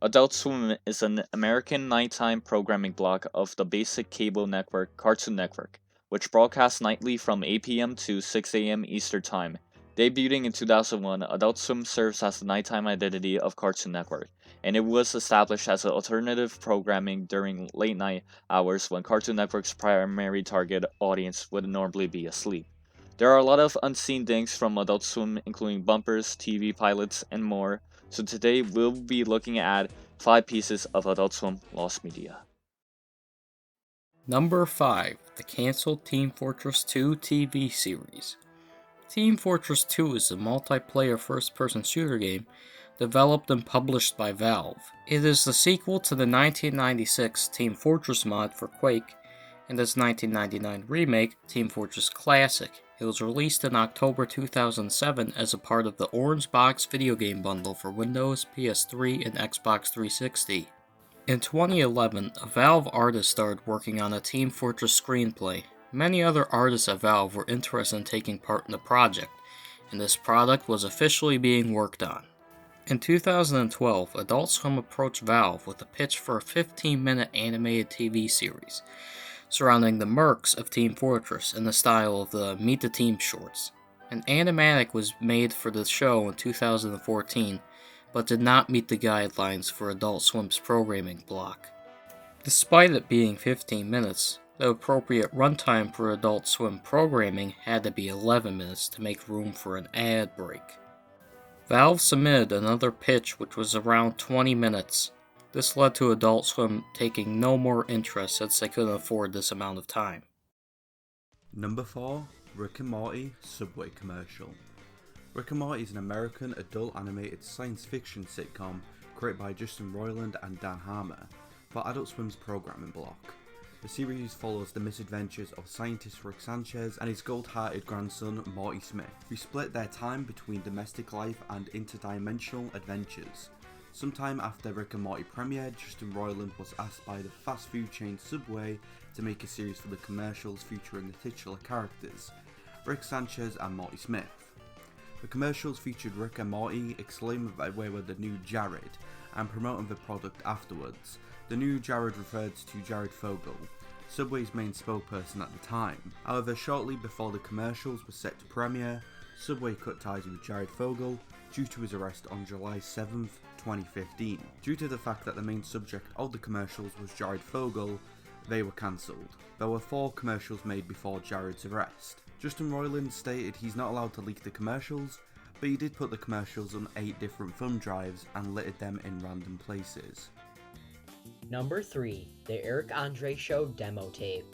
Adult Swim is an American nighttime programming block of the basic cable network Cartoon Network, which broadcasts nightly from 8 p.m. to 6 a.m. Eastern Time. Debuting in 2001, Adult Swim serves as the nighttime identity of Cartoon Network, and it was established as an alternative programming during late night hours when Cartoon Network's primary target audience would normally be asleep. There are a lot of unseen things from Adult Swim, including bumpers, TV pilots, and more, so today we'll be looking at 5 pieces of Adult Swim lost media. Number 5. The canceled Team Fortress 2 TV series. Team Fortress 2 is a multiplayer first-person shooter game developed and published by Valve. It is the sequel to the 1996 Team Fortress mod for Quake and its 1999 remake, Team Fortress Classic. It was released in October 2007 as a part of the Orange Box video game bundle for Windows, PS3, and Xbox 360. In 2011, a Valve artist started working on a Team Fortress screenplay. Many other artists at Valve were interested in taking part in the project, and this product was officially being worked on. In 2012, Adult Swim approached Valve with a pitch for a 15-minute animated TV series surrounding the mercs of Team Fortress in the style of the Meet the Team shorts. An animatic was made for the show in 2014, but did not meet the guidelines for Adult Swim's programming block. Despite it being 15 minutes, the appropriate runtime for Adult Swim programming had to be 11 minutes to make room for an ad break. Valve submitted another pitch which was around 20 minutes. This led to Adult Swim taking no more interest since they couldn't afford this amount of time. Number 4. Rick and Morty Subway Commercial. Rick and Morty is an American adult animated science fiction sitcom created by Justin Roiland and Dan Harmon for Adult Swim's programming block. The series follows the misadventures of scientist Rick Sanchez and his gold-hearted grandson Morty Smith, who split their time between domestic life and interdimensional adventures. Sometime after Rick and Morty premiered, Justin Roiland was asked by the fast food chain Subway to make a series for the commercials featuring the titular characters, Rick Sanchez and Morty Smith. The commercials featured Rick and Morty exclaiming that they were the new Jared and promoting the product afterwards. The new Jared referred to Jared Fogle, Subway's main spokesperson at the time. However, shortly before the commercials were set to premiere, Subway cut ties with Jared Fogle due to his arrest on July 7th, 2015. Due to the fact that the main subject of the commercials was Jared Fogle, they were cancelled. There were 4 commercials made before Jared's arrest. Justin Roiland stated he's not allowed to leak the commercials, but he did put the commercials on 8 different thumb drives and littered them in random places. Number 3. The Eric Andre Show Demo Tape.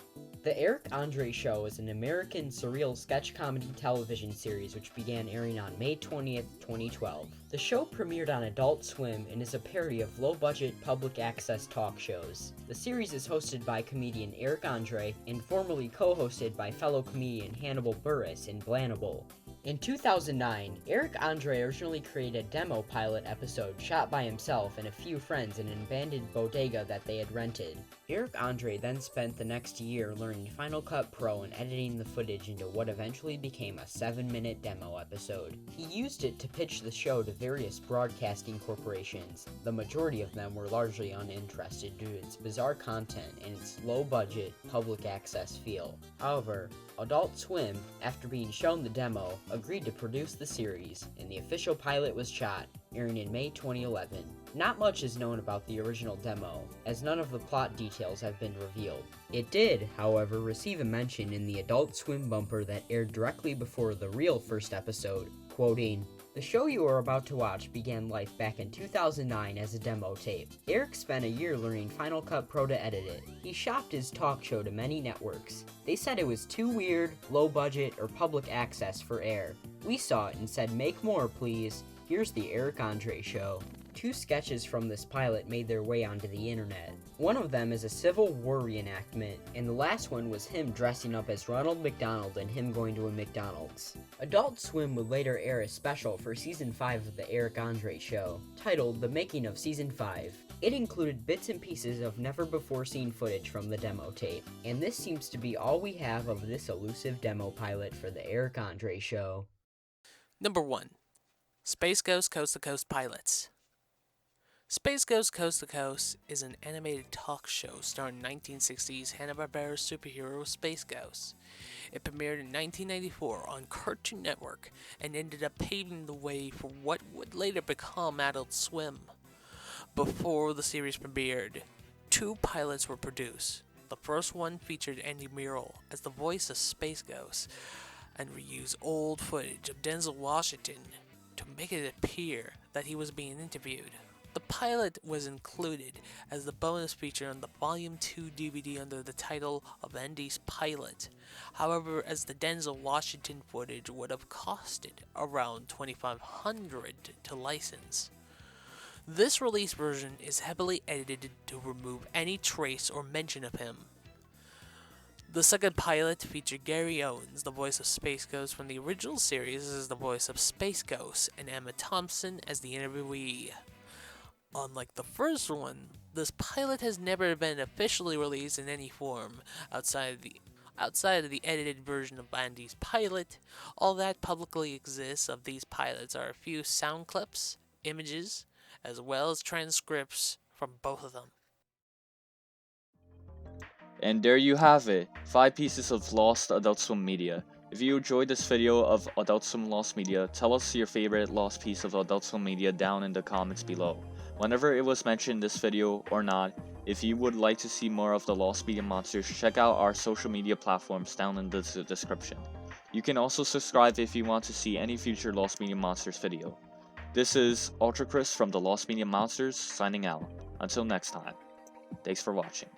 The Eric Andre Show is an American surreal sketch comedy television series which began airing on May 20th, 2012. The show premiered on Adult Swim and is a parody of low-budget public access talk shows. The series is hosted by comedian Eric Andre and formerly co-hosted by fellow comedian Hannibal Buress in Blanable. In 2009, Eric Andre originally created a demo pilot episode shot by himself and a few friends in an abandoned bodega that they had rented. Eric Andre then spent the next year learning Final Cut Pro and editing the footage into what eventually became a 7-minute demo episode. He used it to pitch the show to various broadcasting corporations. The majority of them were largely uninterested due to its bizarre content and its low-budget, public access feel. However, Adult Swim, after being shown the demo, agreed to produce the series, and the official pilot was shot, airing in May 2011. Not much is known about the original demo, as none of the plot details have been revealed. It did, however, receive a mention in the Adult Swim bumper that aired directly before the real first episode, quoting, "The show you are about to watch began life back in 2009 as a demo tape. Eric spent a year learning Final Cut Pro to edit it. He shopped his talk show to many networks. They said it was too weird, low budget, or public access for air. We saw it and said, make more, please. Here's the Eric Andre Show." 2 sketches from this pilot made their way onto the internet. One of them is a Civil War reenactment, and the last one was him dressing up as Ronald McDonald and him going to a McDonald's. Adult Swim would later air a special for Season 5 of the Eric Andre Show, titled The Making of Season 5. It included bits and pieces of never-before-seen footage from the demo tape, and this seems to be all we have of this elusive demo pilot for the Eric Andre Show. Number 1. Space Ghost Coast to Coast Pilots. Space Ghost Coast to Coast is an animated talk show starring 1960s Hanna-Barbera superhero Space Ghost. It premiered in 1994 on Cartoon Network and ended up paving the way for what would later become Adult Swim. Before the series premiered, 2 pilots were produced. The first one featured Andy Murrell as the voice of Space Ghost and reused old footage of Denzel Washington to make it appear that he was being interviewed. The pilot was included as the bonus feature on the Volume 2 DVD under the title of Andy's Pilot. However, as the Denzel Washington footage would have costed around $2,500 to license. This release version is heavily edited to remove any trace or mention of him. The second pilot featured Gary Owens, the voice of Space Ghost from the original series, as the voice of Space Ghost, and Emma Thompson as the interviewee. Unlike the first one, this pilot has never been officially released in any form outside of the edited version of Andy's Pilot. All that publicly exists of these pilots are a few sound clips, images, as well as transcripts from both of them. And there you have it, 5 pieces of lost Adult Swim media. If you enjoyed this video of Adult Swim lost media, tell us your favorite lost piece of Adult Swim media down in the comments below. Whenever it was mentioned in this video or not, if you would like to see more of the lost media monsters, check out our social media platforms down in the description. You can also subscribe if you want to see any future Lost Media Monsters video. This is Ultra Chris from the Lost Media Monsters signing out. Until next time, thanks for watching.